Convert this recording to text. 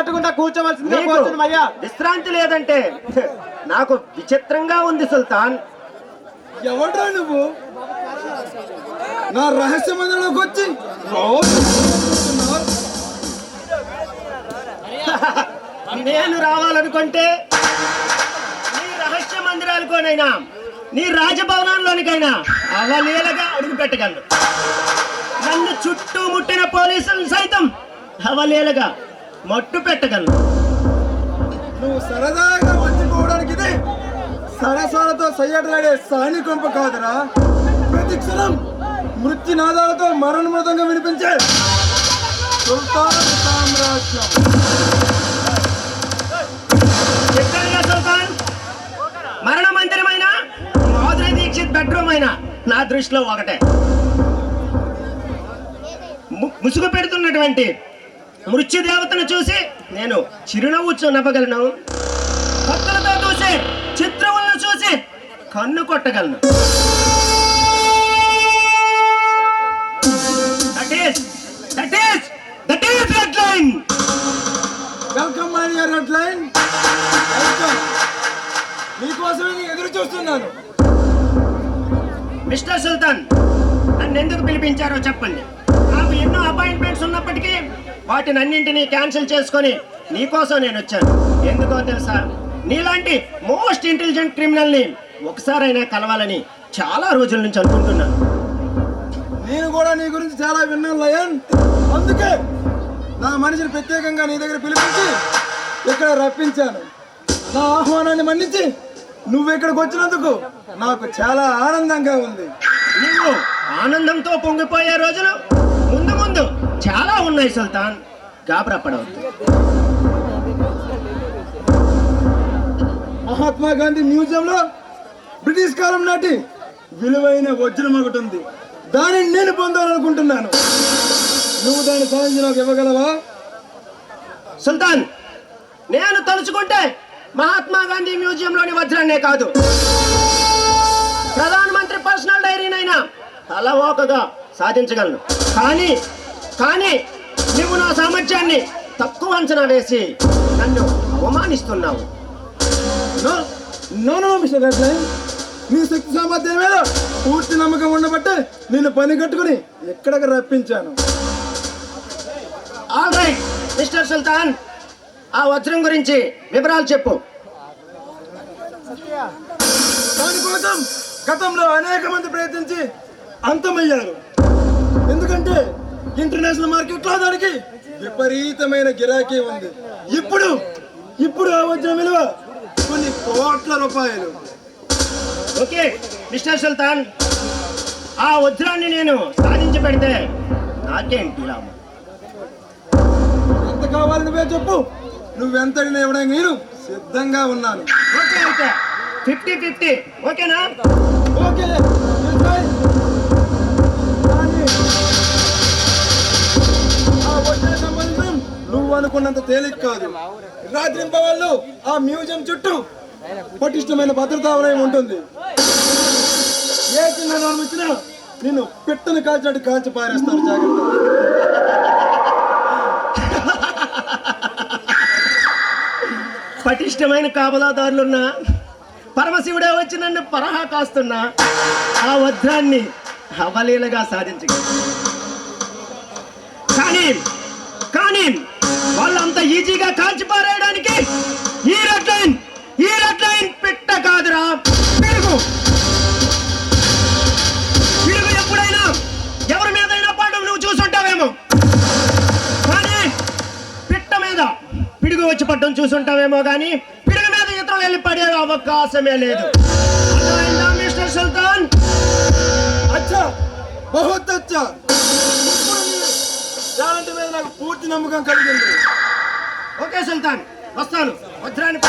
పెట్టకుండా కూర్చోవలసిందిగా కోరుతున్నాం అయ్యా. విశ్రాంతి లేదంటే నాకు విచిత్రంగా ఉంది సుల్తాన్. ఎవడ్రా నువ్వు? నా రహస్య మందిరంలోకి వచ్చి నేను రావాలనుకుంటే నీ రహస్య మందిరాలకోనైనా నీ రాజభవనాల్లోనికైనా అవలీలగా అడుగు పెట్టగలను. నన్ను చుట్టూ ముట్టిన పోలీసులను సైతం అవలీలగా మట్టు పెట్టగలను. నువ్వు సరదాగా వచ్చిపోవడానికి ఇది సరసాలతో సయ్యట్లాడే సాని కొంప కాదురా. ప్రతి క్షణం మృత్యునాదాలతో మరణ మృదంగా వినిపించే సుల్తాన్ సామ్రాజ్యం. చెప్పానుగా సుల్తాన్, మరణ మందిరమైన మాధురి దీక్షిత్ బెడ్రూమ్ అయినా నా దృష్టిలో ఒకటే. ముసుగు పెడుతున్నటువంటి మృత్యుదేవతను చూసి నేను చిరునవ్వు నవ్వగలను. భక్తులతో చూసి చిత్రములను చూసి కన్ను కొట్టగలను. Welcome my dear red line. మీకోసమే ఎదురు చూస్తున్నాను. మిస్టర్ సుల్తాన్, నన్ను ఎందుకు పిలిపించారో చెప్పండి. నాకు ఎన్నో అపాయింట్మెంట్స్ ఉన్నప్పటికీ వాటిని అన్నింటినీ క్యాన్సిల్ చేసుకొని నీకోసం నేను వచ్చాను. ఎందుకో తెలుసా? నీలాంటి మోస్ట్ ఇంటెలిజెంట్ క్రిమినల్ ని ఒకసారైనా కలవాలని చాలా రోజుల నుంచి అనుకుంటున్నాను. నేను కూడా నీ గురించి చాలా విన్నాను లయన్. అందుకే నా మనిషిని ప్రత్యేకంగా నీ దగ్గర పిలిపించి ఇక్కడ రప్పించాను. నా ఆహ్వానాన్ని మన్నించి నువ్వు ఇక్కడికి వచ్చినందుకు నాకు చాలా ఆనందంగా ఉంది. నువ్వు ఆనందంతో పొంగిపోయే రోజులు ముందు ముందు చాలా ఉన్నాయి సుల్తాన్. గాబరా పడవద్దు. మహాత్మా గాంధీ మ్యూజియంలో బ్రిటిష్ కాలం నాటి విలువైన వజ్రం ఒకటి ఉంది. దానిని నేను పొందాలనుకుంటున్నాను. నువ్వు దాన్ని సాధించి నాకు ఇవ్వగలవా? సుల్తాన్, నేను తలుచుకుంటే మహాత్మా గాంధీ మ్యూజియంలోని వజ్రాన్నే కాదు, ప్రధానమంత్రి పర్సనల్ డైరీనైనా అలవోకగా సాధించగలను. కానీ నువ్వు నా సామర్థ్యాన్ని తక్కువ అంచనా వేసి నన్ను అవమానిస్తున్నావు. మిస్టర్ రెడ్ లైన్, నీ శక్తి సామర్థ్యం మీద పూర్తి నమ్మకం ఉండబట్టే నేను పని కట్టుకుని ఎక్కడికి రప్పించాను. ఆల్ రైట్ మిస్టర్ సుల్తాన్, ఆ వజ్రం గురించి వివరాలు చెప్పు. దానికోసం గతంలో అనేక మంది ప్రయత్నించి అంతమయ్యారు. ఎందుకంటే ఇంటర్నేషనల్ మార్కెట్లో దానికి విపరీతమైన గిరాకీ ఉంది. ఇప్పుడు ఆ వజ్రం విలువ కొన్ని కోట్ల రూపాయలు. ఓకే మిస్టర్ సుల్తాన్, ఆ వజ్రాన్ని నేను సాధించి పెడితే నాకేంటి లాభం? ఎంత కావాలి నువ్వే చెప్పు. నువ్వెంతడినా ఇవ్వడానికి నేను సిద్ధంగా ఉన్నాను. ఓకే అయితే 50-50 ఓకేనా? ఓకే. కానీ ఆ వజ్ర సంబంధం నువ్వు అనుకున్నంత తేలిక కాదు. రాత్రింబవళ్ళు ఆ మ్యూజియం చుట్టూ పటిష్టమైన భద్రతా వలయం ఉంటుంది. ఏ చిన్న నాన్న వచ్చినా నిన్ను పిట్టను కాల్చినట్టు కాల్చి పారేస్తారు. జాగ్రత్త. పటిష్టమైన కాపలాదారులున్నా పరమశివుడే వచ్చి నన్ను పరహా కాస్తున్నా ఆ వజ్రాన్ని అవలీలగా సాధించగలరు. కానీ వాళ్ళంత ఈజీగా కాల్చి పారేయడానికి ఈ రెడ్ లైన్ పిట్ట కాదురా, పిడుగు. ఎప్పుడైనా ఎవరి మీదైనా పడడం నువ్వు చూసుంటావేమో, కానీ పిట్ట మీద పిడుగు వచ్చి పడ్డం చూసుంటావేమో, కానీ పిడుగు మీద ఇతరులు వెళ్ళి పడే అవకాశమే లేదు. మిస్టర్ సుల్తాన్, అచ్చా బహుత్ అచ్చా. టాలెంట్ మీద నాకు పూర్తి నమ్మకం కలిగింది. ఓకే సుల్తాన్, వస్తాను. వజ్రాన్ని